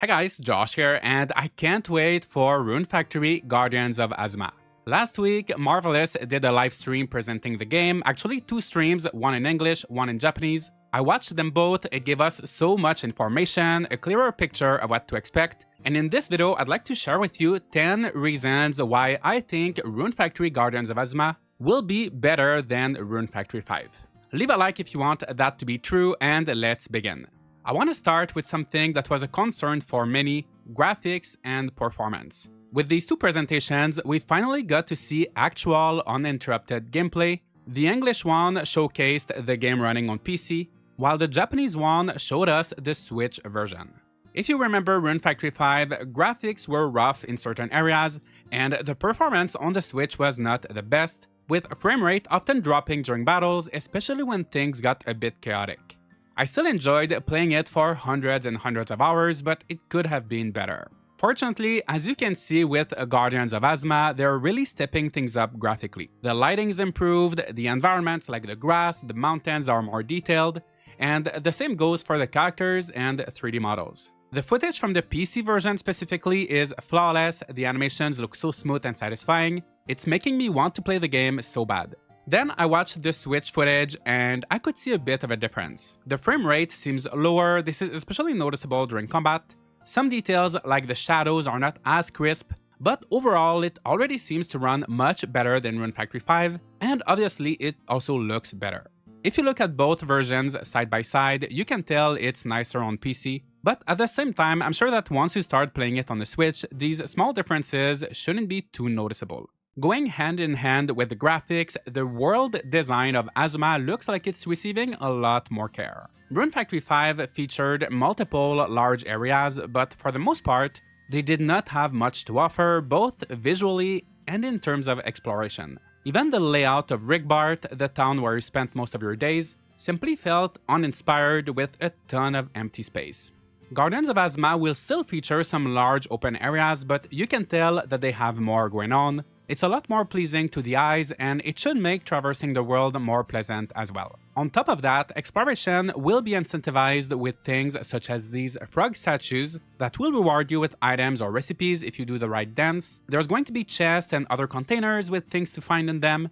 Hey guys, Josh here, and I can't wait for Rune Factory Guardians of Azuma. Last week, Marvelous did a live stream presenting the game, actually two streams, one in English, one in Japanese. I watched them both, it gave us so much information, a clearer picture of what to expect, and in this video I'd like to share with you 10 reasons why I think Rune Factory Guardians of Azuma will be better than Rune Factory 5. Leave a like if you want that to be true, and let's begin. I want to start with something that was a concern for many, graphics and performance. With these two presentations, we finally got to see actual uninterrupted gameplay. The English one showcased the game running on PC, while the Japanese one showed us the Switch version. If you remember Rune Factory 5, graphics were rough in certain areas, and the performance on the Switch was not the best, with frame rate often dropping during battles, especially when things got a bit chaotic. I still enjoyed playing it for hundreds and hundreds of hours, but it could have been better. Fortunately, as you can see with Guardians of Azuma, they're really stepping things up graphically. The lighting's improved, the environments like the grass, the mountains are more detailed, and the same goes for the characters and 3D models. The footage from the PC version specifically is flawless, the animations look so smooth and satisfying, it's making me want to play the game so bad. Then I watched the Switch footage and I could see a bit of a difference. The frame rate seems lower, this is especially noticeable during combat. Some details like the shadows are not as crisp, but overall it already seems to run much better than Rune Factory 5, and obviously it also looks better. If you look at both versions side by side, you can tell it's nicer on PC, but at the same time I'm sure that once you start playing it on the Switch, these small differences shouldn't be too noticeable. Going hand in hand with the graphics, the world design of Azuma looks like it's receiving a lot more care. Rune Factory 5 featured multiple large areas, but for the most part, they did not have much to offer, both visually and in terms of exploration. Even the layout of Rigbart, the town where you spent most of your days, simply felt uninspired with a ton of empty space. Guardians of Azuma will still feature some large open areas, but you can tell that they have more going on. It's a lot more pleasing to the eyes, and it should make traversing the world more pleasant as well. On top of that, exploration will be incentivized with things such as these frog statues that will reward you with items or recipes if you do the right dance. There's going to be chests and other containers with things to find in them.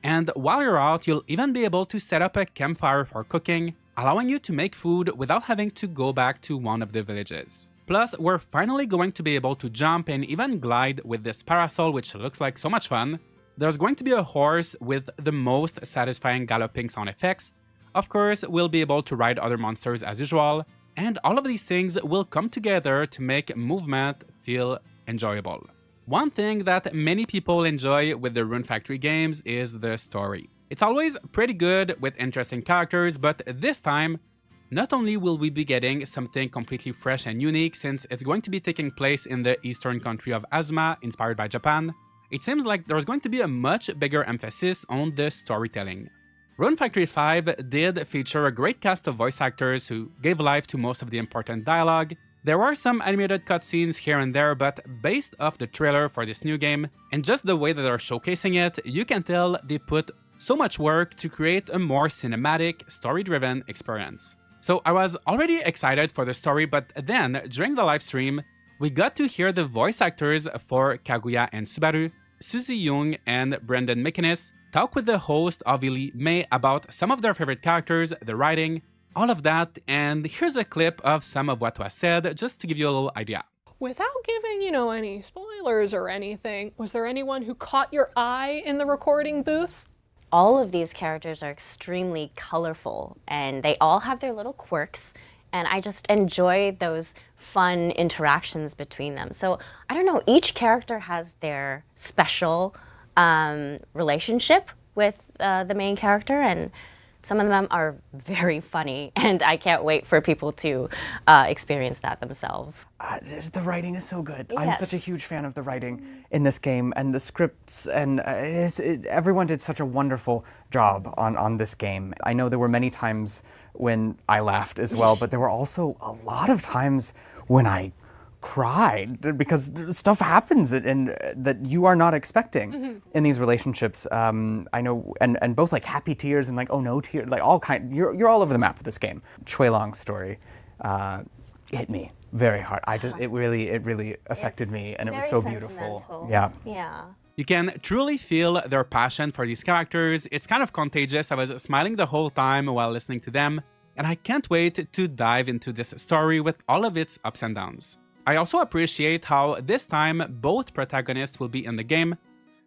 And while you're out, you'll even be able to set up a campfire for cooking, allowing you to make food without having to go back to one of the villages. Plus, we're finally going to be able to jump and even glide with this parasol, which looks like so much fun. There's going to be a horse with the most satisfying galloping sound effects. Of course, we'll be able to ride other monsters as usual, and all of these things will come together to make movement feel enjoyable. One thing that many people enjoy with the Rune Factory games is the story. It's always pretty good with interesting characters, but this time, not only will we be getting something completely fresh and unique since it's going to be taking place in the eastern country of Azuma, inspired by Japan, it seems like there's going to be a much bigger emphasis on the storytelling. Rune Factory 5 did feature a great cast of voice actors who gave life to most of the important dialogue. There were some animated cutscenes here and there, but based off the trailer for this new game, and just the way that they're showcasing it, you can tell they put so much work to create a more cinematic, story-driven experience. So I was already excited for the story, but then, during the live stream, we got to hear the voice actors for Kaguya and Subaru, Suzy Young and Brendan McInnes, talk with the host Ovili May about some of their favorite characters, the writing, all of that, and here's a clip of some of what was said, just to give you a little idea. Without giving, any spoilers or anything, was there anyone who caught your eye in the recording booth? All of these characters are extremely colorful and they all have their little quirks, and I just enjoy those fun interactions between them. So I don't know, each character has their special relationship with the main character, and some of them are very funny, and I can't wait for people to experience that themselves. The writing is so good. Yes. I'm such a huge fan of the writing in this game, and the scripts, and everyone did such a wonderful job on this game. I know there were many times when I laughed as well, but there were also a lot of times when I cried because stuff happens and that you are not expecting in these relationships. I know, and both like happy tears and like oh no tears, like all kind. You're all over the map with this game. Chuelong's story hit me very hard. It really affected me, and it was so beautiful. Sentimental. Yeah. Yeah. You can truly feel their passion for these characters. It's kind of contagious. I was smiling the whole time while listening to them, and I can't wait to dive into this story with all of its ups and downs. I also appreciate how this time both protagonists will be in the game,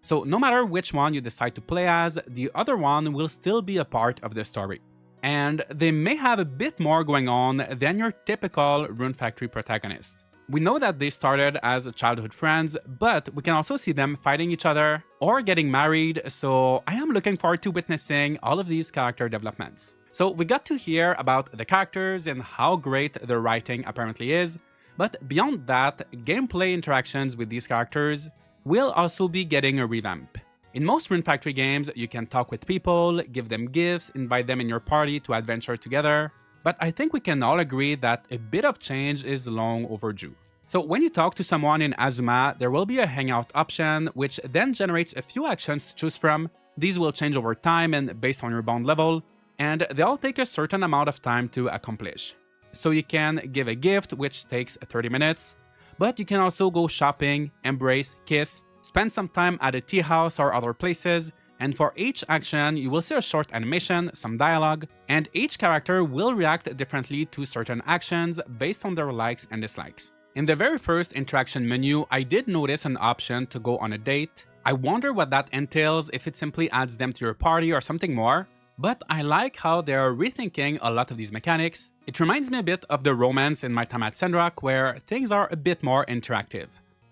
so no matter which one you decide to play as, the other one will still be a part of the story. And they may have a bit more going on than your typical Rune Factory protagonist. We know that they started as childhood friends, but we can also see them fighting each other or getting married, so I am looking forward to witnessing all of these character developments. So we got to hear about the characters and how great the writing apparently is, but beyond that, gameplay interactions with these characters will also be getting a revamp. In most Rune Factory games, you can talk with people, give them gifts, invite them in your party to adventure together, but I think we can all agree that a bit of change is long overdue. So when you talk to someone in Azuma, there will be a hangout option, which then generates a few actions to choose from. These will change over time and based on your bond level, and they all take a certain amount of time to accomplish. So you can give a gift, which takes 30 minutes, but you can also go shopping, embrace, kiss, spend some time at a tea house or other places, and for each action, you will see a short animation, some dialogue, and each character will react differently to certain actions based on their likes and dislikes. In the very first interaction menu, I did notice an option to go on a date. I wonder what that entails, if it simply adds them to your party or something more, but I like how they are rethinking a lot of these mechanics. It reminds me a bit of the romance in my time at Sandrock, where things are a bit more interactive.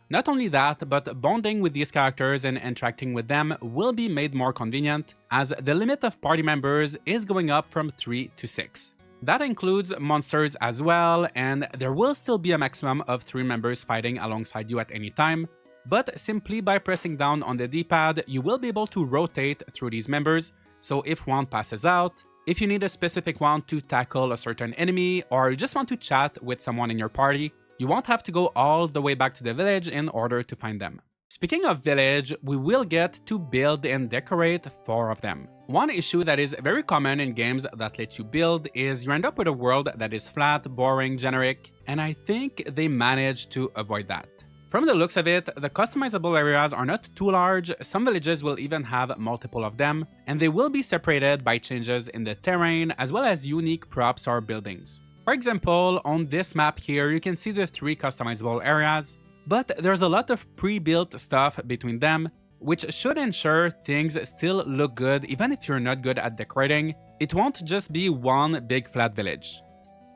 Not only that, but bonding with these characters and interacting with them will be made more convenient, as the limit of party members is going up from 3 to 6. That includes monsters as well, and there will still be a maximum of 3 members fighting alongside you at any time, but simply by pressing down on the D-pad, you will be able to rotate through these members, so if one passes out, if you need a specific one to tackle a certain enemy, or you just want to chat with someone in your party, you won't have to go all the way back to the village in order to find them. Speaking of village, we will get to build and decorate 4 of them. One issue that is very common in games that let you build is you end up with a world that is flat, boring, generic, and I think they managed to avoid that. From the looks of it, the customizable areas are not too large, some villages will even have multiple of them, and they will be separated by changes in the terrain as well as unique props or buildings. For example, on this map here, you can see the 3 customizable areas, but there's a lot of pre-built stuff between them, which should ensure things still look good even if you're not good at decorating. It won't just be one big flat village.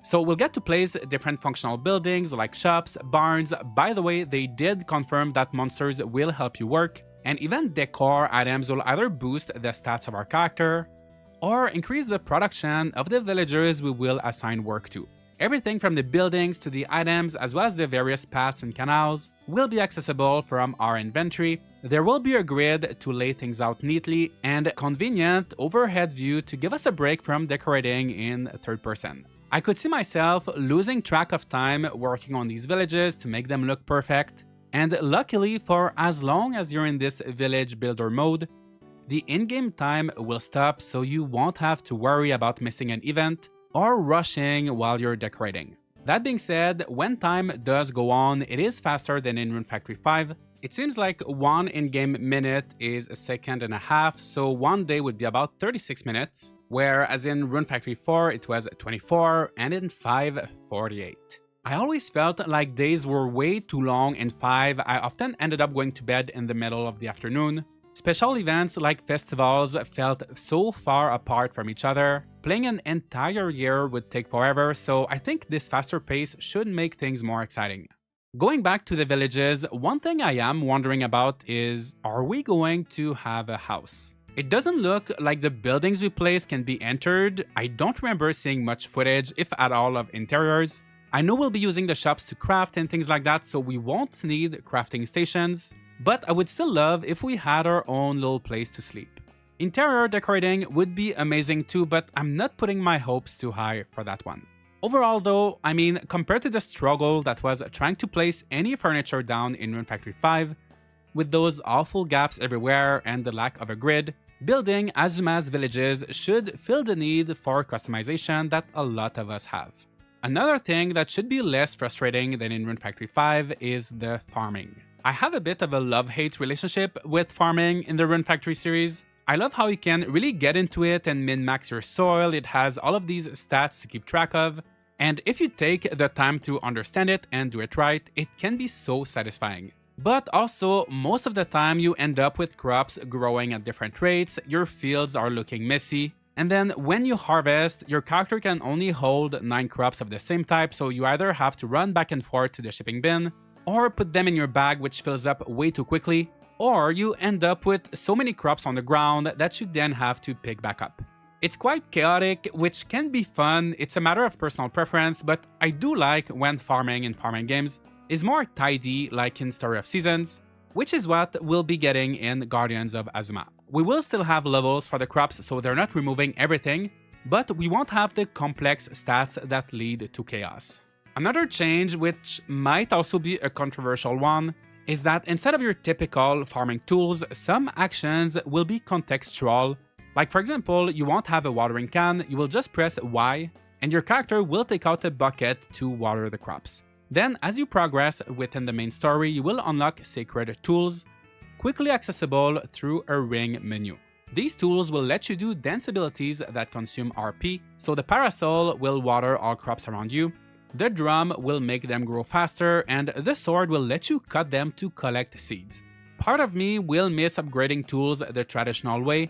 So we'll get to place different functional buildings like shops, barns. By the way, they did confirm that monsters will help you work, and even decor items will either boost the stats of our character, or increase the production of the villagers we will assign work to. Everything from the buildings to the items as well as the various paths and canals will be accessible from our inventory. There will be a grid to lay things out neatly and a convenient overhead view to give us a break from decorating in third person. I could see myself losing track of time working on these villages to make them look perfect, and luckily for as long as you're in this village builder mode, the in-game time will stop, so you won't have to worry about missing an event or rushing while you're decorating. That being said, when time does go on, it is faster than in Rune Factory 5. It seems like 1 in-game minute is a second and a half, so 1 day would be about 36 minutes, whereas in Rune Factory 4 it was 24, and in 5, 48. I always felt like days were way too long in 5. I often ended up going to bed in the middle of the afternoon. Special events like festivals felt so far apart from each other. Playing an entire year would take forever, so I think this faster pace should make things more exciting. Going back to the villages, one thing I am wondering about is, are we going to have a house? It doesn't look like the buildings we place can be entered. I don't remember seeing much footage, if at all, of interiors. I know we'll be using the shops to craft and things like that, so we won't need crafting stations. But I would still love if we had our own little place to sleep. Interior decorating would be amazing too, but I'm not putting my hopes too high for that one. Overall though, I mean, compared to the struggle that was trying to place any furniture down in Rune Factory 5, with those awful gaps everywhere and the lack of a grid, building Azuma's villages should fill the need for customization that a lot of us have. Another thing that should be less frustrating than in Rune Factory 5 is the farming. I have a bit of a love-hate relationship with farming in the Rune Factory series. I love how you can really get into it and min-max your soil. It has all of these stats to keep track of. And if you take the time to understand it and do it right, it can be so satisfying. But also, most of the time you end up with crops growing at different rates, your fields are looking messy, and then when you harvest, your character can only hold 9 crops of the same type, so you either have to run back and forth to the shipping bin, or put them in your bag which fills up way too quickly, or you end up with so many crops on the ground that you then have to pick back up. It's quite chaotic, which can be fun. It's a matter of personal preference, but I do like when farming in farming games is more tidy, like in Story of Seasons, which is what we'll be getting in Guardians of Azuma. We will still have levels for the crops, so they're not removing everything, but we won't have the complex stats that lead to chaos. Another change, which might also be a controversial one, is that instead of your typical farming tools, some actions will be contextual. Like for example, you won't have a watering can, you will just press Y, and your character will take out a bucket to water the crops. Then, as you progress within the main story, you will unlock sacred tools, quickly accessible through a ring menu. These tools will let you do dance abilities that consume RP, so the parasol will water all crops around you, the drum will make them grow faster, and the sword will let you cut them to collect seeds. Part of me will miss upgrading tools the traditional way,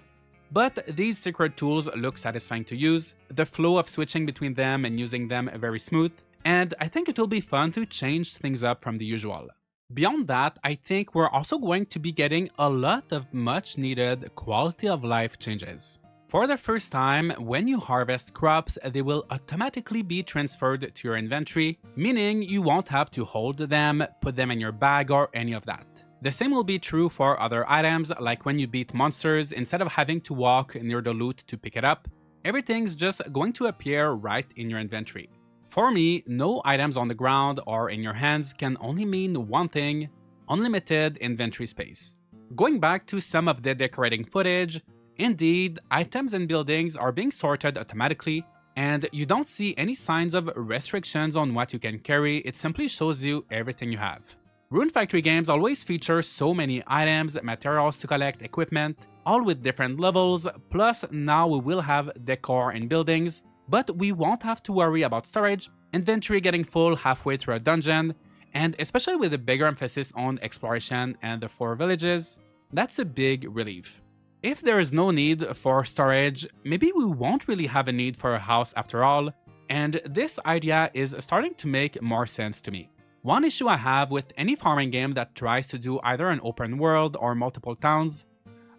but these sacred tools look satisfying to use, the flow of switching between them and using them very smooth, and I think it will be fun to change things up from the usual. Beyond that, I think we're also going to be getting a lot of much needed quality of life changes. For the first time, when you harvest crops, they will automatically be transferred to your inventory, meaning you won't have to hold them, put them in your bag or any of that. The same will be true for other items, like when you beat monsters, instead of having to walk near the loot to pick it up, everything's just going to appear right in your inventory. For me, no items on the ground or in your hands can only mean one thing: unlimited inventory space. Going back to some of the decorating footage, indeed, items and buildings are being sorted automatically, and you don't see any signs of restrictions on what you can carry. It simply shows you everything you have. Rune Factory games always feature so many items, materials to collect, equipment, all with different levels, plus now we will have decor and buildings, but we won't have to worry about storage, inventory getting full halfway through a dungeon, and especially with a bigger emphasis on exploration and the 4 villages, that's a big relief. If there is no need for storage, maybe we won't really have a need for a house after all, and this idea is starting to make more sense to me. One issue I have with any farming game that tries to do either an open world or multiple towns,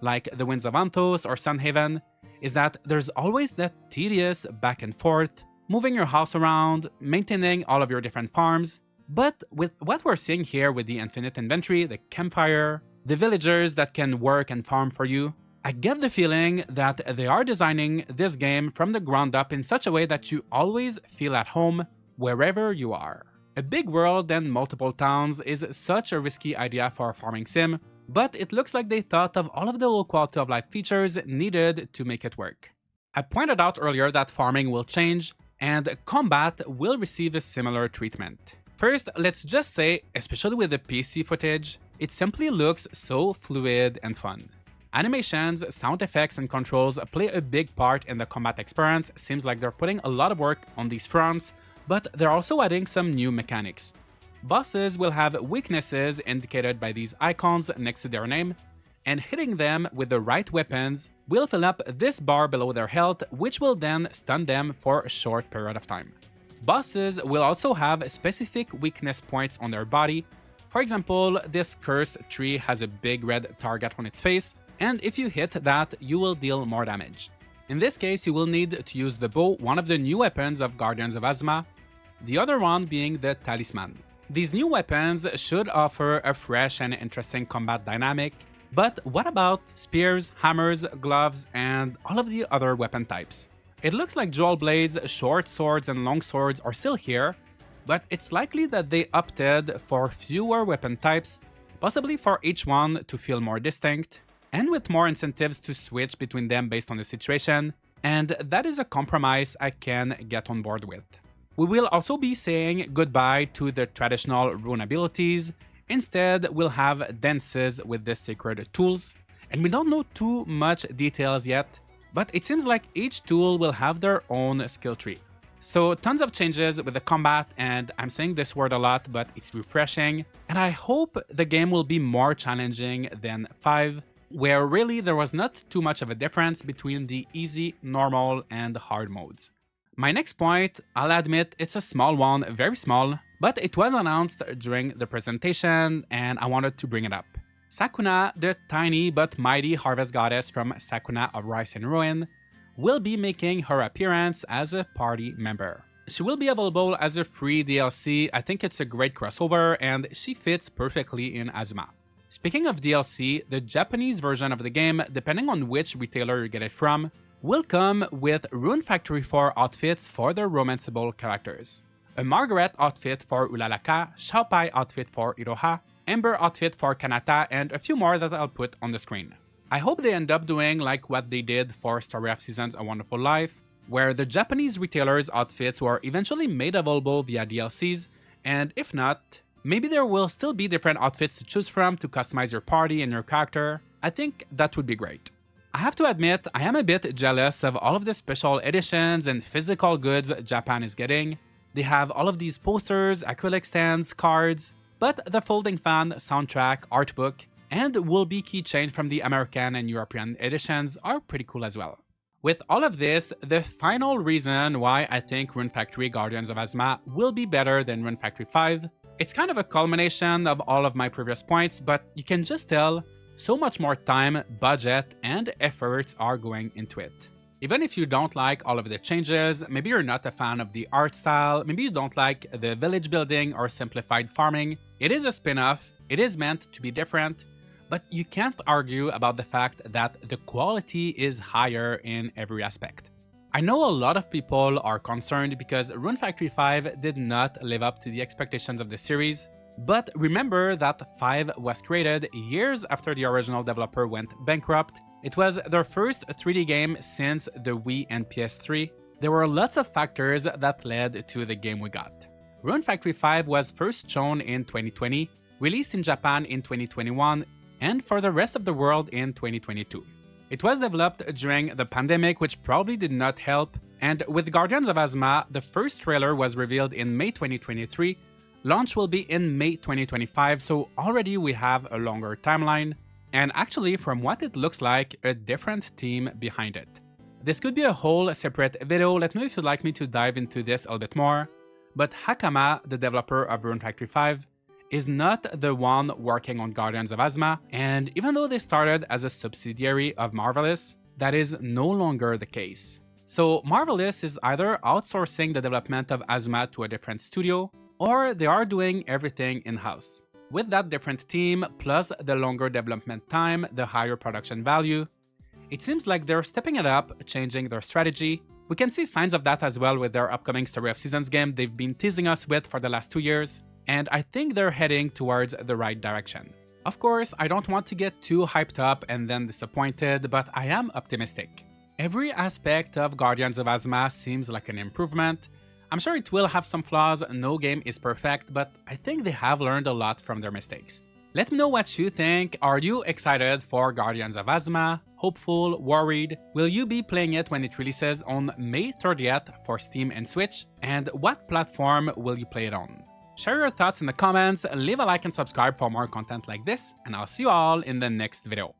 like the Winds of Anthos or Sunhaven, is that there's always that tedious back and forth, moving your house around, maintaining all of your different farms. But with what we're seeing here with the infinite inventory, the campfire, the villagers that can work and farm for you, I get the feeling that they are designing this game from the ground up in such a way that you always feel at home wherever you are. A big world and multiple towns is such a risky idea for a farming sim, but it looks like they thought of all of the low quality of life features needed to make it work. I pointed out earlier that farming will change, and combat will receive a similar treatment. First, let's just say, especially with the PC footage, it simply looks so fluid and fun. Animations, sound effects, and controls play a big part in the combat experience. Seems like they're putting a lot of work on these fronts, but they're also adding some new mechanics. Bosses will have weaknesses indicated by these icons next to their name, and hitting them with the right weapons will fill up this bar below their health, which will then stun them for a short period of time. Bosses will also have specific weakness points on their body. For example, this cursed tree has a big red target on its face, and if you hit that, you will deal more damage. In this case, you will need to use the bow, one of the new weapons of Guardians of Azuma, the other one being the talisman. These new weapons should offer a fresh and interesting combat dynamic, but what about spears, hammers, gloves, and all of the other weapon types? It looks like dual blades, short swords, and long swords are still here, but it's likely that they opted for fewer weapon types, possibly for each one to feel more distinct, and with more incentives to switch between them based on the situation, and that is a compromise I can get on board with. We will also be saying goodbye to the traditional rune abilities. Instead, we'll have dances with the sacred tools. And we don't know too much details yet, but it seems like each tool will have their own skill tree. So tons of changes with the combat, and I'm saying this word a lot, but it's refreshing. And I hope the game will be more challenging than 5, where really there was not too much of a difference between the easy, normal, and hard modes. My next point, I'll admit it's a small one, very small, but it was announced during the presentation and I wanted to bring it up. Sakuna, the tiny but mighty harvest goddess from Sakuna of Rice and Ruin, will be making her appearance as a party member. She will be available as a free DLC. I think it's a great crossover and she fits perfectly in Azuma. Speaking of DLC, the Japanese version of the game, depending on which retailer you get it from, will come with Rune Factory 4 outfits for the romanceable characters. A Margaret outfit for Ulalaka, Xiaopai outfit for Iroha, Ember outfit for Kanata, and a few more that I'll put on the screen. I hope they end up doing like what they did for Story of Seasons A Wonderful Life, where the Japanese retailers' outfits were eventually made available via DLCs, and if not, maybe there will still be different outfits to choose from to customize your party and your character. I think that would be great. I have to admit, I am a bit jealous of all of the special editions and physical goods Japan is getting. They have all of these posters, acrylic stands, cards, but the folding fan, soundtrack, art book, and will-be keychain from the American and European editions are pretty cool as well. With all of this, the final reason why I think Rune Factory Guardians of Azuma will be better than Rune Factory 5, it's kind of a culmination of all of my previous points, but you can just tell so much more time, budget, and efforts are going into it. Even if you don't like all of the changes, maybe you're not a fan of the art style, maybe you don't like the village building or simplified farming, it is a spin-off, it is meant to be different, but you can't argue about the fact that the quality is higher in every aspect. I know a lot of people are concerned because Rune Factory 5 did not live up to the expectations of the series, but remember that 5 was created years after the original developer went bankrupt. It was their first 3D game since the Wii and PS3. There were lots of factors that led to the game we got. Rune Factory 5 was first shown in 2020, released in Japan in 2021, and for the rest of the world in 2022. It was developed during the pandemic, which probably did not help, and with Guardians of Azuma, the first trailer was revealed in May 2023. Launch will be in May 2025, so already we have a longer timeline, and actually from what it looks like, a different team behind it. This could be a whole separate video, let me know if you'd like me to dive into this a little bit more, but Hakama, the developer of Rune Factory 5, is not the one working on Guardians of Azuma, and even though they started as a subsidiary of Marvelous, that is no longer the case. So Marvelous is either outsourcing the development of Azuma to a different studio, or they are doing everything in-house. With that different team, plus the longer development time, the higher production value, it seems like they're stepping it up, changing their strategy. We can see signs of that as well with their upcoming Story of Seasons game they've been teasing us with for the last 2 years, and I think they're heading towards the right direction. Of course, I don't want to get too hyped up and then disappointed, but I am optimistic. Every aspect of Guardians of Azuma seems like an improvement. I'm sure it will have some flaws, no game is perfect, but I think they have learned a lot from their mistakes. Let me know what you think. Are you excited for Guardians of Azuma? Hopeful? Worried? Will you be playing it when it releases on May 30th for Steam and Switch? And what platform will you play it on? Share your thoughts in the comments, leave a like and subscribe for more content like this, and I'll see you all in the next video.